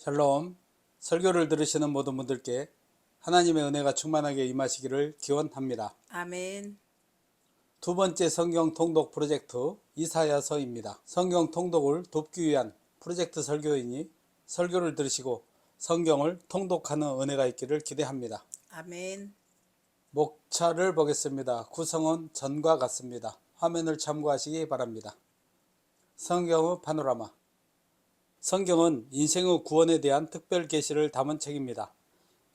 샬롬. 설교를 들으시는 모든 분들께 하나님의 은혜가 충만하게 임하시기를 기원합니다. 아멘. 두 번째 성경 통독 프로젝트 이사야서입니다. 성경 통독을 돕기 위한 프로젝트 설교이니 설교를 들으시고 성경을 통독하는 은혜가 있기를 기대합니다. 아멘. 목차를 보겠습니다. 구성은 전과 같습니다. 화면을 참고하시기 바랍니다. 성경의 파노라마. 성경은 인생의 구원에 대한 특별 계시를 담은 책입니다.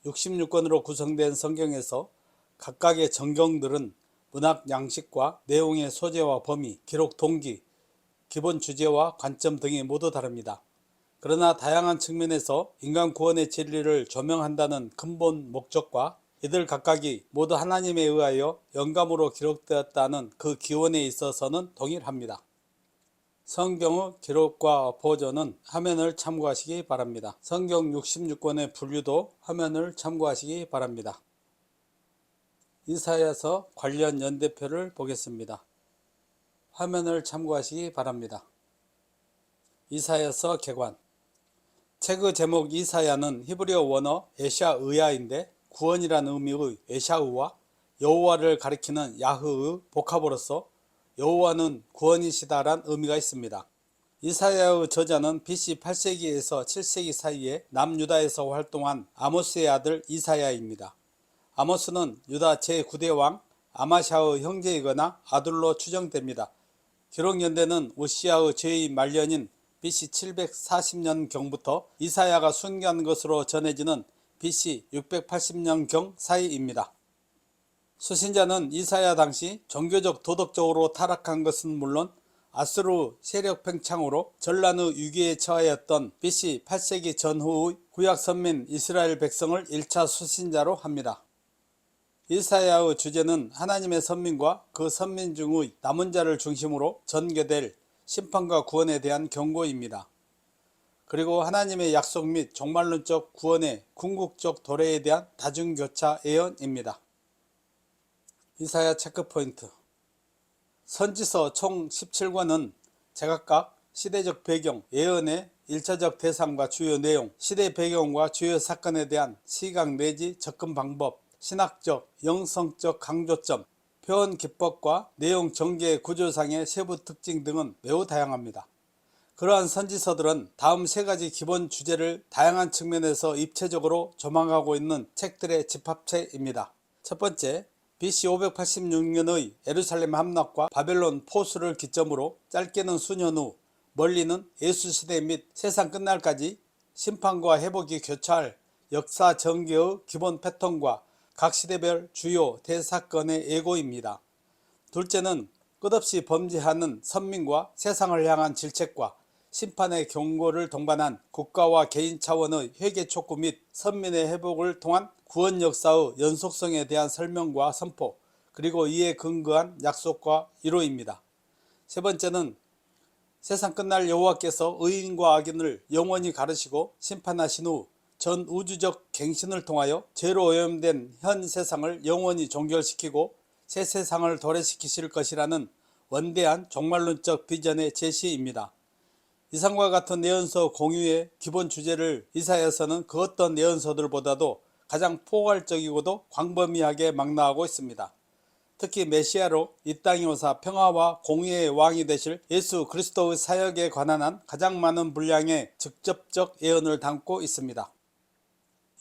66권으로 구성된 성경에서 각각의 전경들은 문학 양식과 내용의 소재와 범위, 기록 동기, 기본 주제와 관점 등이 모두 다릅니다. 그러나 다양한 측면에서 인간 구원의 진리를 조명한다는 근본 목적과 이들 각각이 모두 하나님에 의하여 영감으로 기록되었다는 그 기원에 있어서는 동일합니다. 성경의 기록과 버전은 화면을 참고하시기 바랍니다. 성경 66권의 분류도 화면을 참고하시기 바랍니다. 이사야서 관련 연대표를 보겠습니다. 화면을 참고하시기 바랍니다. 이사야서 개관. 책의 제목 이사야는 히브리어 원어 에샤의야인데 구원이란 의미의 에샤우와 여호와를 가리키는 야흐의 복합어로서 여호와는 구원이시다란 의미가 있습니다. 이사야의 저자는 BC 8세기에서 7세기 사이에 남유다에서 활동한 아모스의 아들 이사야입니다. 아모스는 유다 제9대 왕 아마샤의 형제이거나 아들로 추정됩니다. 기록 연대는 우시아의 제2말년인 BC 740년경부터 이사야가 순교한 것으로 전해지는 BC 680년경 사이입니다. 수신자는 이사야 당시 종교적 도덕적으로 타락한 것은 물론 아수르 세력 팽창으로 전란의 위기에 처하였던 BC 8세기 전후의 구약 선민 이스라엘 백성을 1차 수신자로 합니다. 이사야의 주제는 하나님의 선민과 그 선민 중의 남은 자를 중심으로 전개될 심판과 구원에 대한 경고입니다. 그리고 하나님의 약속 및 종말론적 구원의 궁극적 도래에 대한 다중교차 예언입니다. 이사야 체크포인트. 선지서 총 17권은 제각각 시대적 배경, 예언의 1차적 대상과 주요 내용, 시대 배경과 주요 사건에 대한 시각 내지 접근 방법, 신학적, 영성적 강조점, 표현 기법과 내용 전개 구조상의 세부 특징 등은 매우 다양합니다. 그러한 선지서들은 다음 세 가지 기본 주제를 다양한 측면에서 입체적으로 조망하고 있는 책들의 집합체입니다. 첫 번째, BC 586년의 예루살렘 함락과 바벨론 포수를 기점으로 짧게는 수년 후, 멀리는 예수시대 및 세상 끝날까지 심판과 회복이 교차할 역사 전개의 기본 패턴과 각 시대별 주요 대사건의 예고입니다. 둘째는 끝없이 범죄하는 선민과 세상을 향한 질책과 심판의 경고를 동반한 국가와 개인 차원의 회개 촉구 및 선민의 회복을 통한 구원 역사의 연속성에 대한 설명과 선포, 그리고 이에 근거한 약속과 위로입니다. 세 번째는 세상 끝날 여호와께서 의인과 악인을 영원히 가르시고 심판하신 후 전 우주적 갱신을 통하여 죄로 오염된 현 세상을 영원히 종결시키고 새 세상을 도래시키실 것이라는 원대한 종말론적 비전의 제시입니다. 이상과 같은 예언서 공유의 기본 주제를 이사야서는 그 어떤 예언서들보다도 가장 포괄적이고도 광범위하게 망라하고 있습니다. 특히 메시아로 이 땅에 오사 평화와 공의의 왕이 되실 예수 그리스도의 사역에 관한 한 가장 많은 분량의 직접적 예언을 담고 있습니다.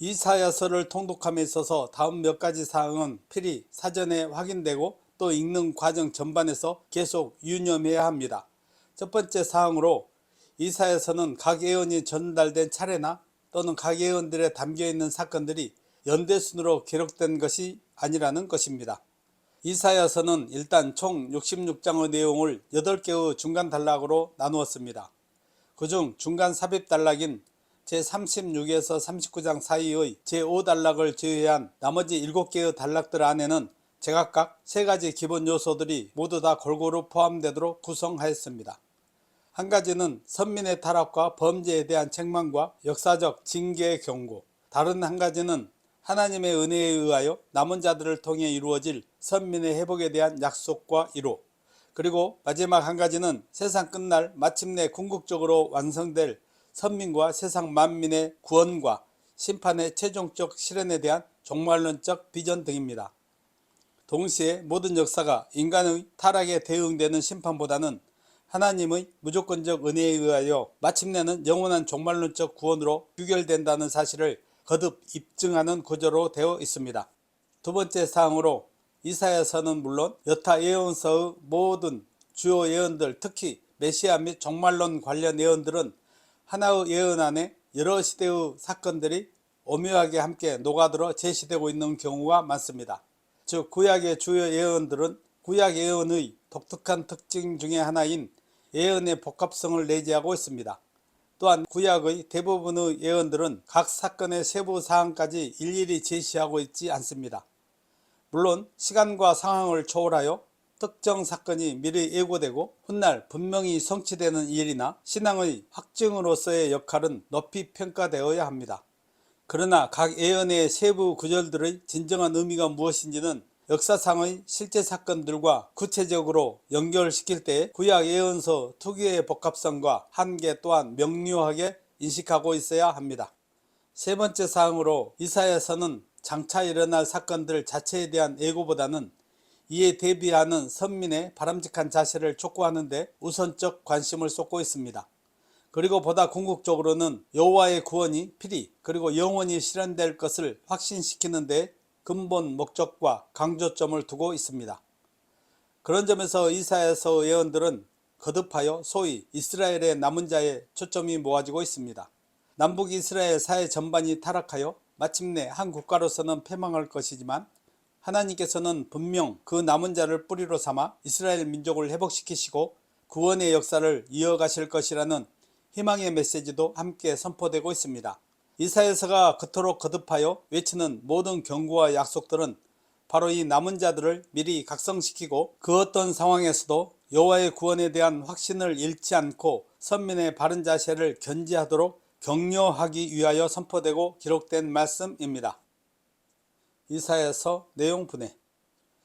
이사야서를 통독함에 있어서 다음 몇 가지 사항은 필히 사전에 확인되고 또 읽는 과정 전반에서 계속 유념해야 합니다. 첫 번째 사항으로 이사야서는 각 예언이 전달된 차례나 또는 각 예언들에 담겨있는 사건들이 연대순으로 기록된 것이 아니라는 것입니다. 이사야서는 일단 총 66장의 내용을 8개의 중간 단락으로 나누었습니다. 그중 중간 삽입 단락인 제36에서 39장 사이의 제5단락을 제외한 나머지 7개의 단락들 안에는 제각각 3가지 기본 요소들이 모두 다 골고루 포함되도록 구성하였습니다. 한 가지는 선민의 타락과 범죄에 대한 책망과 역사적 징계의 경고, 다른 한 가지는 하나님의 은혜에 의하여 남은 자들을 통해 이루어질 선민의 회복에 대한 약속과 위로, 그리고 마지막 한 가지는 세상 끝날 마침내 궁극적으로 완성될 선민과 세상 만민의 구원과 심판의 최종적 실현에 대한 종말론적 비전 등입니다. 동시에 모든 역사가 인간의 타락에 대응되는 심판보다는 하나님의 무조건적 은혜에 의하여 마침내는 영원한 종말론적 구원으로 규결된다는 사실을 거듭 입증하는 구조로 되어 있습니다. 두 번째 사항으로 이사야서는 물론 여타 예언서의 모든 주요 예언들, 특히 메시아 및 종말론 관련 예언들은 하나의 예언 안에 여러 시대의 사건들이 오묘하게 함께 녹아들어 제시되고 있는 경우가 많습니다. 즉 구약의 주요 예언들은 구약 예언의 독특한 특징 중의 하나인 예언의 복합성을 내재하고 있습니다. 또한 구약의 대부분의 예언들은 각 사건의 세부 사항까지 일일이 제시하고 있지 않습니다. 물론 시간과 상황을 초월하여 특정 사건이 미리 예고되고 훗날 분명히 성취되는 일이나 신앙의 확증으로서의 역할은 높이 평가되어야 합니다. 그러나 각 예언의 세부 구절들의 진정한 의미가 무엇인지는 역사상의 실제 사건들과 구체적으로 연결시킬 때 구약 예언서 특유의 복합성과 한계 또한 명료하게 인식하고 있어야 합니다. 세 번째 사항으로 이사야서는 장차 일어날 사건들 자체에 대한 예고보다는 이에 대비하는 선민의 바람직한 자세를 촉구하는 데 우선적 관심을 쏟고 있습니다. 그리고 보다 궁극적으로는 여호와의 구원이 필히 그리고 영원히 실현될 것을 확신시키는 데 근본 목적과 강조점을 두고 있습니다. 그런 점에서 이사야서 예언들은 거듭하여 소위 이스라엘의 남은 자에 초점이 모아지고 있습니다. 남북 이스라엘 사회 전반이 타락하여 마침내 한 국가로서는 패망할 것이지만 하나님께서는 분명 그 남은 자를 뿌리로 삼아 이스라엘 민족을 회복시키시고 구원의 역사를 이어가실 것이라는 희망의 메시지도 함께 선포되고 있습니다. 이사야서가 그토록 거듭하여 외치는 모든 경고와 약속들은 바로 이 남은 자들을 미리 각성시키고 그 어떤 상황에서도 여호와의 구원에 대한 확신을 잃지 않고 선민의 바른 자세를 견지하도록 격려하기 위하여 선포되고 기록된 말씀입니다. 이사야서 내용 분해.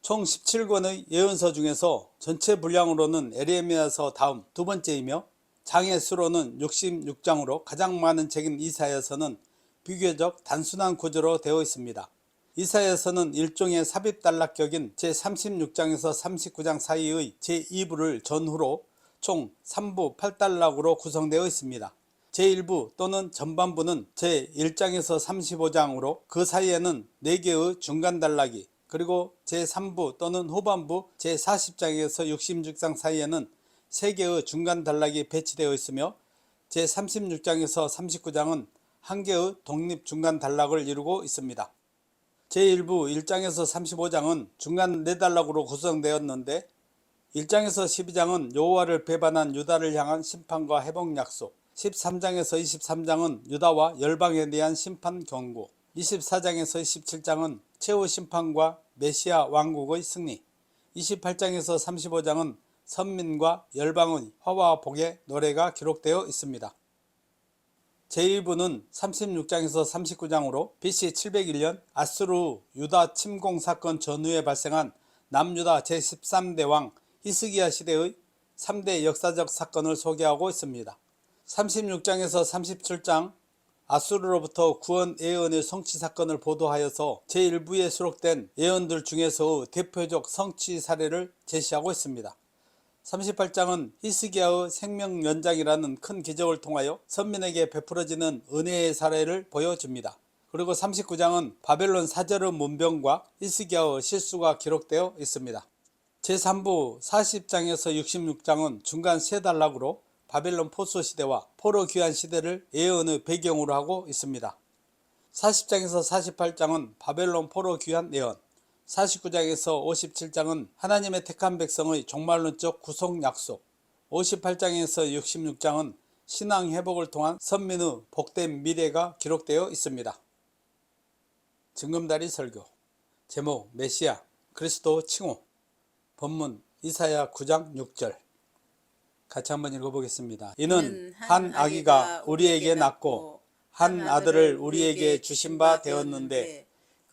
총 17권의 예언서 중에서 전체 분량으로는 에레미야서 다음 두 번째이며 장의 수로는 66장으로 가장 많은 책인 이사야서는 비교적 단순한 구조로 되어 있습니다. 이사야서는 일종의 삽입단락격인 제36장에서 39장 사이의 제2부를 전후로 총 3부 8단락으로 구성되어 있습니다. 제1부 또는 전반부는 제1장에서 35장으로 그 사이에는 4개의 중간 단락이, 그리고 제3부 또는 후반부 제40장에서 66장 사이에는 3개의 중간 단락이 배치되어 있으며 제36장에서 39장은 1개의 독립 중간 단락을 이루고 있습니다. 제1부 1장에서 35장은 중간 4단락으로 구성되었는데 1장에서 12장은 여호와를 배반한 유다를 향한 심판과 회복 약속, 13장에서 23장은 유다와 열방에 대한 심판 경고, 24장에서 27장은 최후 심판과 메시아 왕국의 승리, 28장에서 35장은 선민과 열방의 화와 복의 노래가 기록되어 있습니다. 제1부는 36장에서 39장으로 BC 701년 아수르 유다 침공 사건 전후에 발생한 남유다 제13대 왕 히스기야 시대의 3대 역사적 사건을 소개하고 있습니다. 36장에서 37장 아수르로부터 구원 예언의 성취 사건을 보도하여서 제1부에 수록된 예언들 중에서의 대표적 성취 사례를 제시하고 있습니다. 38장은 히스기야의 생명 연장이라는 큰 기적을 통하여 선민에게 베풀어지는 은혜의 사례를 보여줍니다. 그리고 39장은 바벨론 사절의 문병과 히스기야의 실수가 기록되어 있습니다. 제3부 40장에서 66장은 중간 3단락으로 바벨론 포수 시대와 포로 귀환 시대를 예언의 배경으로 하고 있습니다. 40장에서 48장은 바벨론 포로 귀환 예언, 49장에서 57장은 하나님의 택한 백성의 종말론적 구속 약속, 58장에서 66장은 신앙 회복을 통한 선민의 복된 미래가 기록되어 있습니다. 징검다리 설교. 제목 메시아 그리스도 칭호. 본문 이사야 9장 6절. 같이 한번 읽어보겠습니다. 이는 한 아기가 우리에게 낳고 한 아들을 우리에게 주신 바 되었는데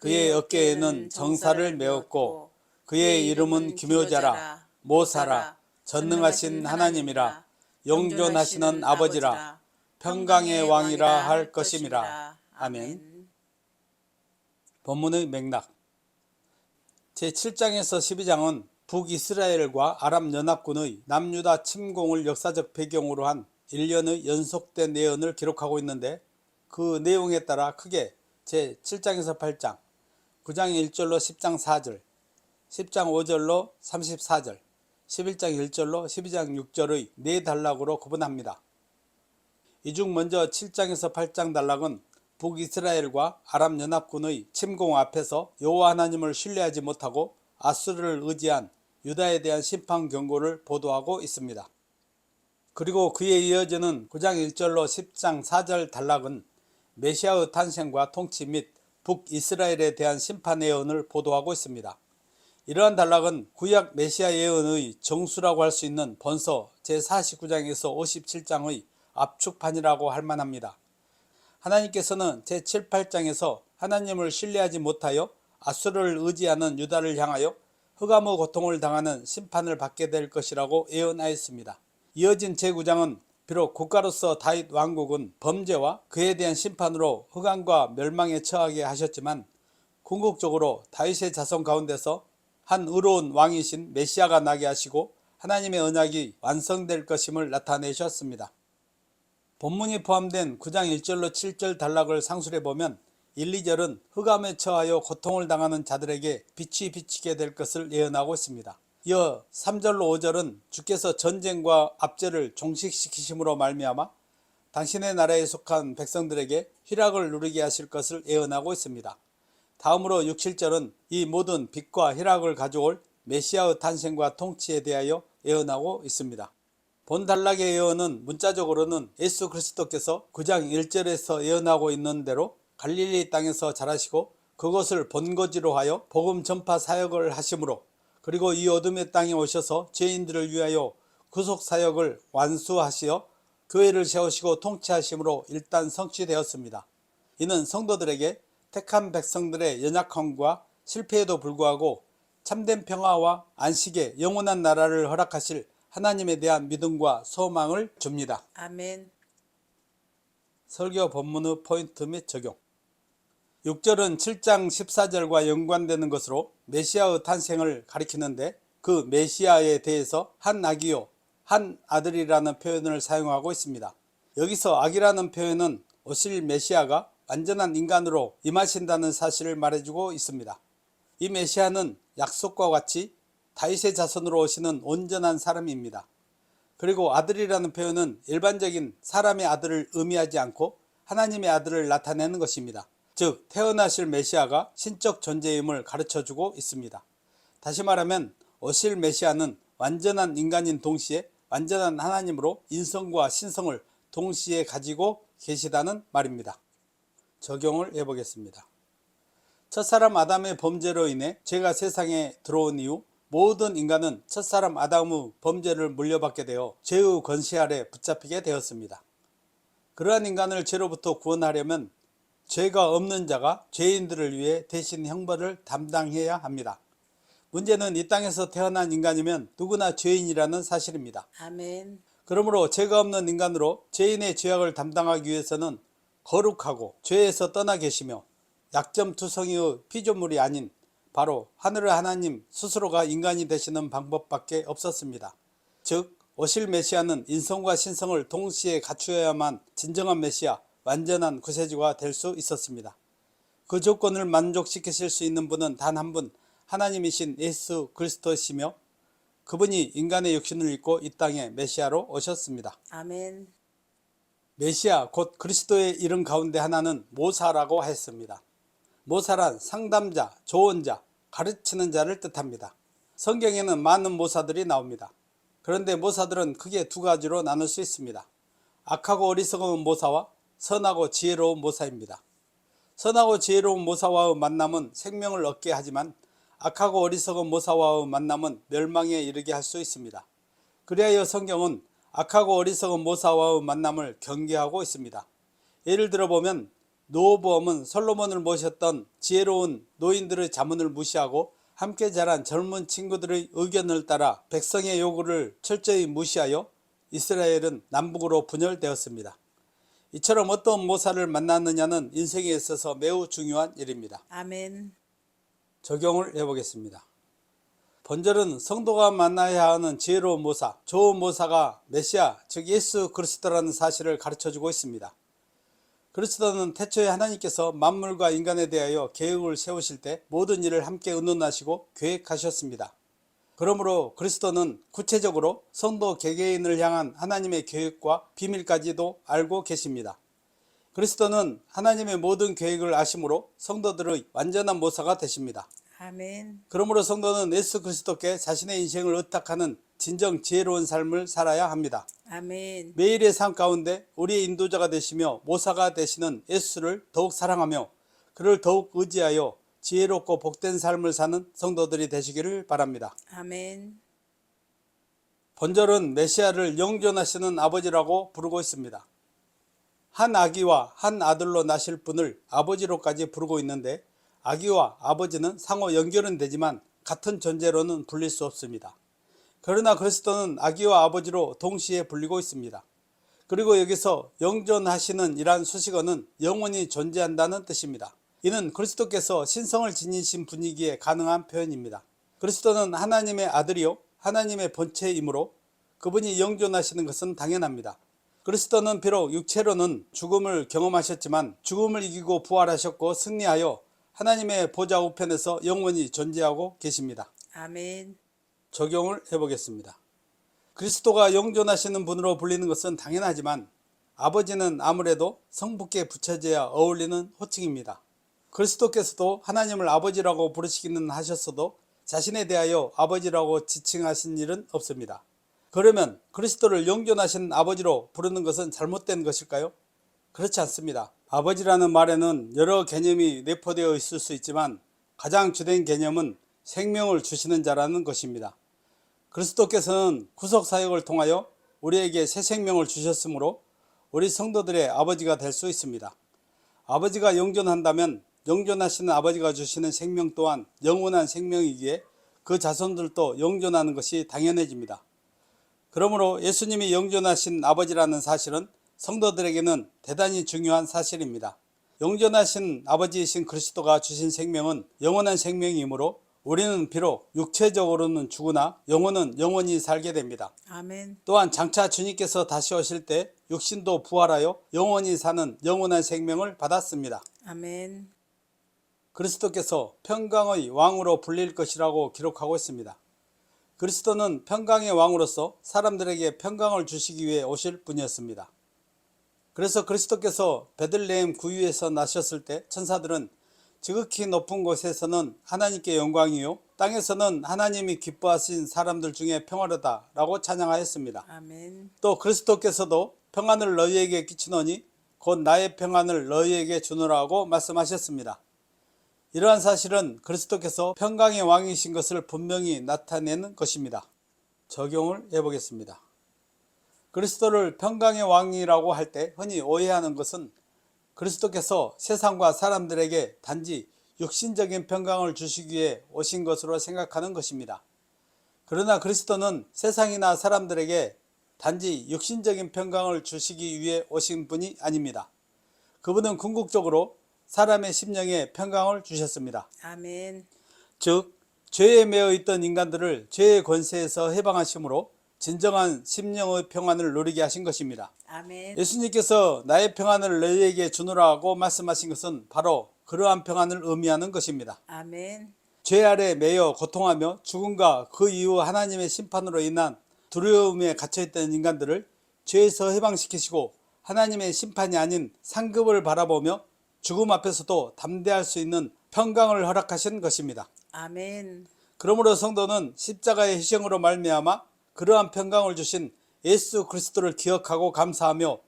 그의 어깨에는 정사를 메었고 그의 이름은 기묘자라, 모사라, 전능하신 하나님이라, 영존하시는 아버지라, 평강의 왕이라 할 것임이라. 아멘. 본문의 맥락. 제7장에서 12장은 북이스라엘과 아랍연합군의 남유다 침공을 역사적 배경으로 한 1년의 연속된 내연을 기록하고 있는데, 그 내용에 따라 크게 제7장에서 8장, 9장 1절로 10장 4절, 10장 5절로 34절, 11장 1절로 12장 6절의 네 단락으로 구분합니다. 이 중 먼저 7장에서 8장 단락은 북이스라엘과 아랍연합군의 침공 앞에서 여호와 하나님을 신뢰하지 못하고 아수르를 의지한 유다에 대한 심판 경고를 보도하고 있습니다. 그리고 그에 이어지는 9장 1절로 10장 4절 단락은 메시아의 탄생과 통치 및 북이스라엘에 대한 심판 예언을 보도하고 있습니다. 이러한 단락은 구약 메시아 예언의 정수라고 할 수 있는 본서 제49장에서 57장의 압축판이라고 할 만합니다. 하나님께서는 제7, 8장에서 하나님을 신뢰하지 못하여 아수르를 의지하는 유다를 향하여 흑암의 고통을 당하는 심판을 받게 될 것이라고 예언하였습니다. 이어진 제9장은 비록 국가로서 다윗 왕국은 범죄와 그에 대한 심판으로 흑암과 멸망에 처하게 하셨지만, 궁극적으로 다윗의 자손 가운데서 한 의로운 왕이신 메시아가 나게 하시고 하나님의 언약이 완성될 것임을 나타내셨습니다. 본문이 포함된 9장 1절로 7절 단락을 상술해보면 1, 2절은 흑암에 처하여 고통을 당하는 자들에게 빛이 비치게 될 것을 예언하고 있습니다. 이어 3절로 5절은 주께서 전쟁과 압제를 종식시키심으로 말미암아 당신의 나라에 속한 백성들에게 희락을 누리게 하실 것을 예언하고 있습니다. 다음으로 6, 7절은 이 모든 빛과 희락을 가져올 메시아의 탄생과 통치에 대하여 예언하고 있습니다. 본 단락의 예언은 문자적으로는 예수 그리스도께서 9장 1절에서 예언하고 있는 대로 갈릴리 땅에서 자라시고 그것을 본거지로 하여 복음 전파 사역을 하심으로, 그리고 이 어둠의 땅에 오셔서 죄인들을 위하여 구속 사역을 완수하시어 교회를 세우시고 통치하심으로 일단 성취되었습니다. 이는 성도들에게 택한 백성들의 연약함과 실패에도 불구하고 참된 평화와 안식의 영원한 나라를 허락하실 하나님에 대한 믿음과 소망을 줍니다. 아멘. 설교 본문의 포인트 및 적용. 6절은 7장 14절과 연관되는 것으로 메시아의 탄생을 가리키는데, 그 메시아에 대해서 한 아기요 한 아들이라는 표현을 사용하고 있습니다. 여기서 아기라는 표현은 오실 메시아가 완전한 인간으로 임하신다는 사실을 말해주고 있습니다. 이 메시아는 약속과 같이 다윗의 자손으로 오시는 온전한 사람입니다. 그리고 아들이라는 표현은 일반적인 사람의 아들을 의미하지 않고 하나님의 아들을 나타내는 것입니다. 즉, 태어나실 메시아가 신적 존재임을 가르쳐주고 있습니다. 다시 말하면 오실 메시아는 완전한 인간인 동시에 완전한 하나님으로 인성과 신성을 동시에 가지고 계시다는 말입니다. 적용을 해보겠습니다. 첫사람 아담의 범죄로 인해 죄가 세상에 들어온 이후 모든 인간은 첫사람 아담의 범죄를 물려받게 되어 죄의 권세 아래 붙잡히게 되었습니다. 그러한 인간을 죄로부터 구원하려면 죄가 없는 자가 죄인들을 위해 대신 형벌을 담당해야 합니다. 문제는 이 땅에서 태어난 인간이면 누구나 죄인이라는 사실입니다. 아멘. 그러므로 죄가 없는 인간으로 죄인의 죄악을 담당하기 위해서는 거룩하고 죄에서 떠나 계시며 약점투성이의 피조물이 아닌 바로 하늘의 하나님 스스로가 인간이 되시는 방법밖에 없었습니다. 즉, 오실 메시아는 인성과 신성을 동시에 갖추어야만 진정한 메시아, 완전한 구세주가 될 수 있었습니다. 그 조건을 만족시키실 수 있는 분은 단 한 분, 하나님이신 예수 그리스도시며, 그분이 인간의 육신을 입고 이 땅에 메시아로 오셨습니다. 아멘. 메시아 곧 그리스도의 이름 가운데 하나는 모사라고 했습니다. 모사란 상담자, 조언자, 가르치는 자를 뜻합니다. 성경에는 많은 모사들이 나옵니다. 그런데 모사들은 크게 두 가지로 나눌 수 있습니다. 악하고 어리석은 모사와 선하고 지혜로운 모사입니다. 선하고 지혜로운 모사와의 만남은 생명을 얻게 하지만 악하고 어리석은 모사와의 만남은 멸망에 이르게 할 수 있습니다. 그리하여 성경은 악하고 어리석은 모사와의 만남을 경계하고 있습니다. 예를 들어보면 노호보암은 솔로몬을 모셨던 지혜로운 노인들의 자문을 무시하고 함께 자란 젊은 친구들의 의견을 따라 백성의 요구를 철저히 무시하여 이스라엘은 남북으로 분열되었습니다. 이처럼 어떤 모사를 만났느냐는 인생에 있어서 매우 중요한 일입니다. 아멘. 적용을 해보겠습니다. 본절은 성도가 만나야 하는 지혜로운 모사, 좋은 모사가 메시아, 즉 예수 그리스도라는 사실을 가르쳐주고 있습니다. 그리스도는 태초에 하나님께서 만물과 인간에 대하여 계획을 세우실 때 모든 일을 함께 의논하시고 계획하셨습니다. 그러므로 그리스도는 구체적으로 성도 개개인을 향한 하나님의 계획과 비밀까지도 알고 계십니다. 그리스도는 하나님의 모든 계획을 아심으로 성도들의 완전한 모사가 되십니다. 아멘. 그러므로 성도는 예수 그리스도께 자신의 인생을 의탁하는 진정 지혜로운 삶을 살아야 합니다. 아멘. 매일의 삶 가운데 우리의 인도자가 되시며 모사가 되시는 예수를 더욱 사랑하며 그를 더욱 의지하여 지혜롭고 복된 삶을 사는 성도들이 되시기를 바랍니다. 아멘. 본절은 메시아를 영존하시는 아버지라고 부르고 있습니다. 한 아기와 한 아들로 나실 분을 아버지로까지 부르고 있는데 아기와 아버지는 상호 연결은 되지만 같은 존재로는 불릴 수 없습니다. 그러나 그리스도는 아기와 아버지로 동시에 불리고 있습니다. 그리고 여기서 영존하시는 이란 수식어는 영원히 존재한다는 뜻입니다. 이는 그리스도께서 신성을 지니신 분이기에 가능한 표현입니다. 그리스도는 하나님의 아들이요 하나님의 본체이므로 그분이 영존하시는 것은 당연합니다. 그리스도는 비록 육체로는 죽음을 경험하셨지만 죽음을 이기고 부활하셨고 승리하여 하나님의 보좌 우편에서 영원히 존재하고 계십니다. 아멘. 적용을 해보겠습니다. 그리스도가 영존하시는 분으로 불리는 것은 당연하지만 아버지는 아무래도 성부께 붙여져야 어울리는 호칭입니다. 그리스도께서도 하나님을 아버지라고 부르시기는 하셨어도 자신에 대하여 아버지라고 지칭하신 일은 없습니다. 그러면 그리스도를 영존하신 아버지로 부르는 것은 잘못된 것일까요? 그렇지 않습니다. 아버지라는 말에는 여러 개념이 내포되어 있을 수 있지만 가장 주된 개념은 생명을 주시는 자라는 것입니다. 그리스도께서는 구속사역을 통하여 우리에게 새 생명을 주셨으므로 우리 성도들의 아버지가 될 수 있습니다. 아버지가 영존한다면 영존하시는 아버지가 주시는 생명 또한 영원한 생명이기에 그 자손들도 영존하는 것이 당연해집니다. 그러므로 예수님이 영존하신 아버지라는 사실은 성도들에게는 대단히 중요한 사실입니다. 영존하신 아버지이신 그리스도가 주신 생명은 영원한 생명이므로 우리는 비록 육체적으로는 죽으나 영혼은 영원히 살게 됩니다. 아멘. 또한 장차 주님께서 다시 오실 때 육신도 부활하여 영원히 사는 영원한 생명을 받았습니다. 아멘. 그리스도께서 평강의 왕으로 불릴 것이라고 기록하고 있습니다. 그리스도는 평강의 왕으로서 사람들에게 평강을 주시기 위해 오실 분이었습니다. 그래서 그리스도께서 베들레헴 구유에서 나셨을 때 천사들은 지극히 높은 곳에서는 하나님께 영광이요 땅에서는 하나님이 기뻐하신 사람들 중에 평화로다 라고 찬양하였습니다. 아멘. 또 그리스도께서도 평안을 너희에게 끼치노니 곧 나의 평안을 너희에게 주노라고 말씀하셨습니다. 이러한 사실은 그리스도께서 평강의 왕이신 것을 분명히 나타내는 것입니다. 적용을 해보겠습니다. 그리스도를 평강의 왕이라고 할 때 흔히 오해하는 것은 그리스도께서 세상과 사람들에게 단지 육신적인 평강을 주시기 위해 오신 것으로 생각하는 것입니다. 그러나 그리스도는 세상이나 사람들에게 단지 육신적인 평강을 주시기 위해 오신 분이 아닙니다. 그분은 궁극적으로 사람의 심령에 평강을 주셨습니다. 아멘. 즉 죄에 매여 있던 인간들을 죄의 권세에서 해방하심으로 진정한 심령의 평안을 누리게 하신 것입니다. 아멘. 예수님께서 나의 평안을 너희에게 주노라고 말씀하신 것은 바로 그러한 평안을 의미하는 것입니다. 아멘. 죄 아래 매여 고통하며 죽음과 그 이후 하나님의 심판으로 인한 두려움에 갇혀있던 인간들을 죄에서 해방시키시고 하나님의 심판이 아닌 상급을 바라보며 죽음 앞에서도 담대할 수 있는 평강을 허락하신 것입니다. 아멘. 그러므로 성도는 십자가의 희생으로 말미암아 그러한 평강을 주신 예수 그리스도를 기억하고 감사하며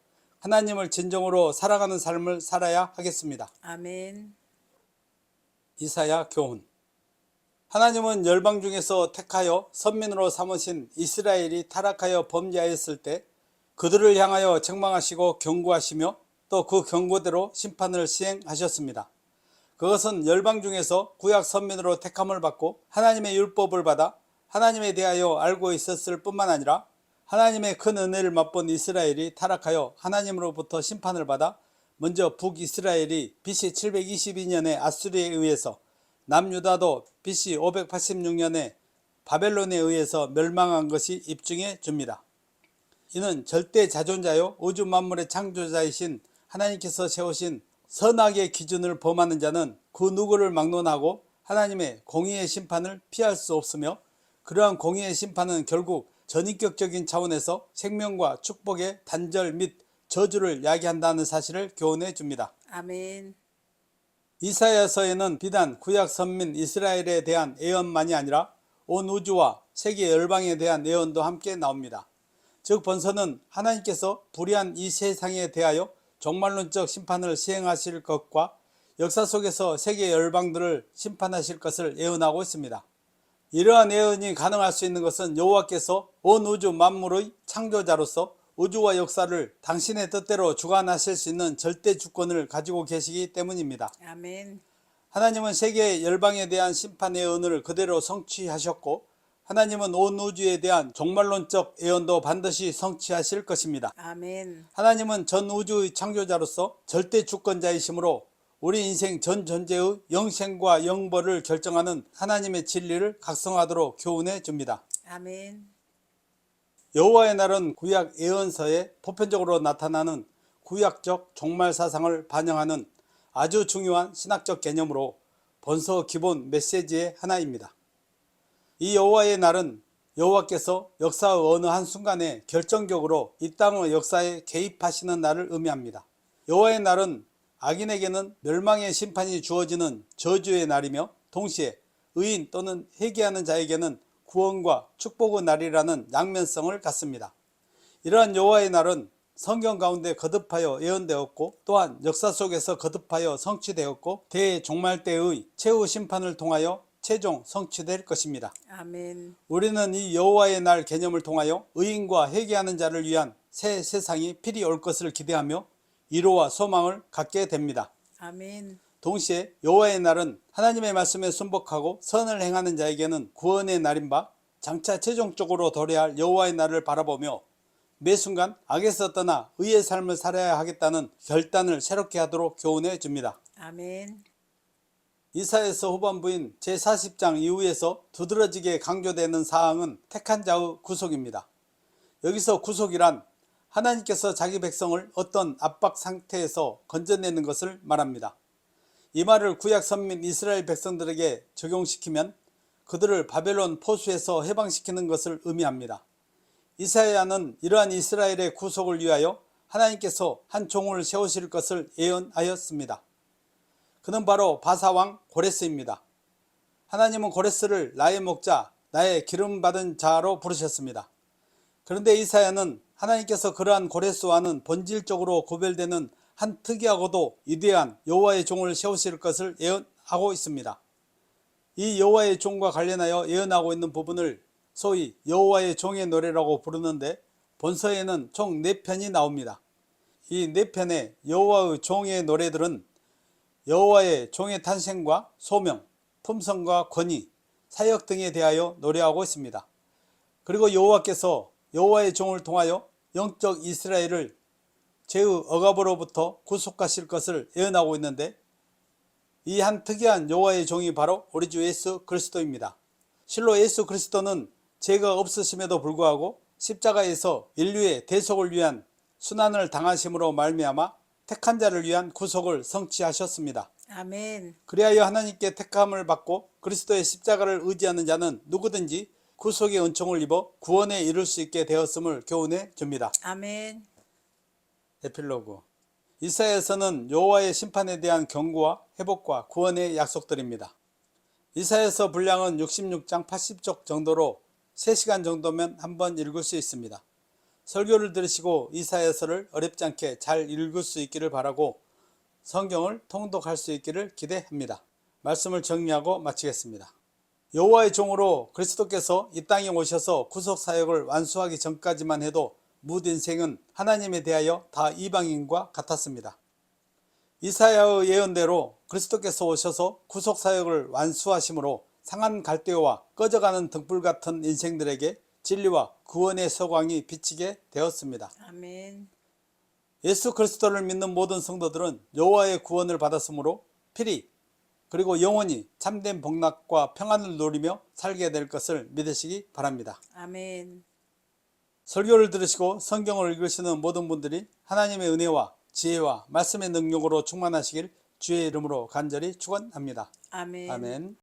하나님을 진정으로 사랑하는 삶을 살아야 하겠습니다. 아멘. 이사야 교훈. 하나님은 열방 중에서 택하여 선민으로 삼으신 이스라엘이 타락하여 범죄하였을 때 그들을 향하여 책망하시고 경고하시며 또 그 경고대로 심판을 시행하셨습니다. 그것은 열방 중에서 구약 선민으로 택함을 받고 하나님의 율법을 받아 하나님에 대하여 알고 있었을 뿐만 아니라 하나님의 큰 은혜를 맛본 이스라엘이 타락하여 하나님으로부터 심판을 받아 먼저 북이스라엘이 BC 722년에 아수르에 의해서, 남유다도 BC 586년에 바벨론에 의해서 멸망한 것이 입증해 줍니다. 이는 절대 자존자요 우주 만물의 창조자이신 하나님께서 세우신 선악의 기준을 범하는 자는 그 누구를 막론하고 하나님의 공의의 심판을 피할 수 없으며, 그러한 공의의 심판은 결국 전인격적인 차원에서 생명과 축복의 단절 및 저주를 야기한다는 사실을 교훈해 줍니다. 아멘. 이사야서에는 비단 구약 선민 이스라엘에 대한 예언만이 아니라 온 우주와 세계 열방에 대한 예언도 함께 나옵니다. 즉 본서는 하나님께서 불의한 이 세상에 대하여 종말론적 심판을 시행하실 것과 역사 속에서 세계 열방들을 심판하실 것을 예언하고 있습니다. 이러한 예언이 가능할 수 있는 것은 여호와께서 온 우주 만물의 창조자로서 우주와 역사를 당신의 뜻대로 주관하실 수 있는 절대 주권을 가지고 계시기 때문입니다. 아멘. 하나님은 세계 열방에 대한 심판 예언을 그대로 성취하셨고, 하나님은 온 우주에 대한 종말론적 예언도 반드시 성취하실 것입니다. 아멘. 하나님은 전 우주의 창조자로서 절대 주권자이시므로 우리 인생 전 존재의 영생과 영벌을 결정하는 하나님의 진리를 각성하도록 교훈해 줍니다. 아멘. 여호와의 날은 구약 예언서에 보편적으로 나타나는 구약적 종말 사상을 반영하는 아주 중요한 신학적 개념으로 본서 기본 메시지의 하나입니다. 이 여호와의 날은 여호와께서 역사의 어느 한순간에 결정적으로 이 땅의 역사에 개입하시는 날을 의미합니다. 여호와의 날은 악인에게는 멸망의 심판이 주어지는 저주의 날이며, 동시에 의인 또는 회개하는 자에게는 구원과 축복의 날이라는 양면성을 갖습니다. 이러한 여호와의 날은 성경 가운데 거듭하여 예언되었고, 또한 역사 속에서 거듭하여 성취되었고, 대종말 때의 최후 심판을 통하여 최종 성취될 것입니다. 아멘. 우리는 이 여호와의 날 개념을 통하여 의인과 회개하는 자를 위한 새 세상이 필히 올 것을 기대하며 위로와 소망을 갖게 됩니다. 아멘. 동시에 여호와의 날은 하나님의 말씀에 순복하고 선을 행하는 자에게는 구원의 날인 바, 장차 최종적으로 도래할 여호와의 날을 바라보며 매 순간 악에서 떠나 의의 삶을 살아야 하겠다는 결단을 새롭게 하도록 교훈해 줍니다. 아멘. 이사야서 후반부인 제40장 이후에서 두드러지게 강조되는 사항은 택한 자의 구속입니다. 여기서 구속이란 하나님께서 자기 백성을 어떤 압박 상태에서 건져내는 것을 말합니다. 이 말을 구약 선민 이스라엘 백성들에게 적용시키면 그들을 바벨론 포수에서 해방시키는 것을 의미합니다. 이사야는 이러한 이스라엘의 구속을 위하여 하나님께서 한 종을 세우실 것을 예언하였습니다. 그는 바로 바사왕 고레스입니다. 하나님은 고레스를 나의 목자, 나의 기름받은 자로 부르셨습니다. 그런데 이사야는 하나님께서 그러한 고레스와는 본질적으로 구별되는 한 특이하고도 위대한 여호와의 종을 세우실 것을 예언하고 있습니다. 이 여호와의 종과 관련하여 예언하고 있는 부분을 소위 여호와의 종의 노래라고 부르는데, 본서에는 총 4편이 나옵니다. 이 4편의 여호와의 종의 노래들은 여호와의 종의 탄생과 소명, 품성과 권위, 사역 등에 대하여 노래하고 있습니다. 그리고 여호와께서 여호와의 종을 통하여 영적 이스라엘을 죄의 억압으로부터 구속하실 것을 예언하고 있는데, 이 한 특이한 여호와의 종이 바로 우리 주 예수 그리스도입니다. 실로 예수 그리스도는 죄가 없으심에도 불구하고 십자가에서 인류의 대속을 위한 순환을 당하심으로 말미암아 택한 자를 위한 구속을 성취하셨습니다. 아멘. 그리하여 하나님께 택함을 받고 그리스도의 십자가를 의지하는 자는 누구든지 구속의 은총을 입어 구원에 이를 수 있게 되었음을 교훈해 줍니다. 아멘. 에필로그. 이사야서는 여호와의 심판에 대한 경고와 회복과 구원의 약속들입니다. 이사야서 분량은 66장 80쪽 정도로 3시간 정도면 한번 읽을 수 있습니다. 설교를 들으시고 이사야서를 어렵지 않게 잘 읽을 수 있기를 바라고 성경을 통독할 수 있기를 기대합니다. 말씀을 정리하고 마치겠습니다. 여호와의 종으로 그리스도께서 이 땅에 오셔서 구속사역을 완수하기 전까지만 해도 뭇 인생은 하나님에 대하여 다 이방인과 같았습니다. 이사야의 예언대로 그리스도께서 오셔서 구속사역을 완수하심으로 상한 갈대와 꺼져가는 등불 같은 인생들에게 진리와 구원의 서광이 비치게 되었습니다. 아멘. 예수 그리스도를 믿는 모든 성도들은 여호와의 구원을 받았으므로 필히 그리고 영원히 참된 복락과 평안을 누리며 살게 될 것을 믿으시기 바랍니다. 아멘. 설교를 들으시고 성경을 읽으시는 모든 분들이 하나님의 은혜와 지혜와 말씀의 능력으로 충만하시길 주의 이름으로 간절히 축원합니다. 아멘. 아멘.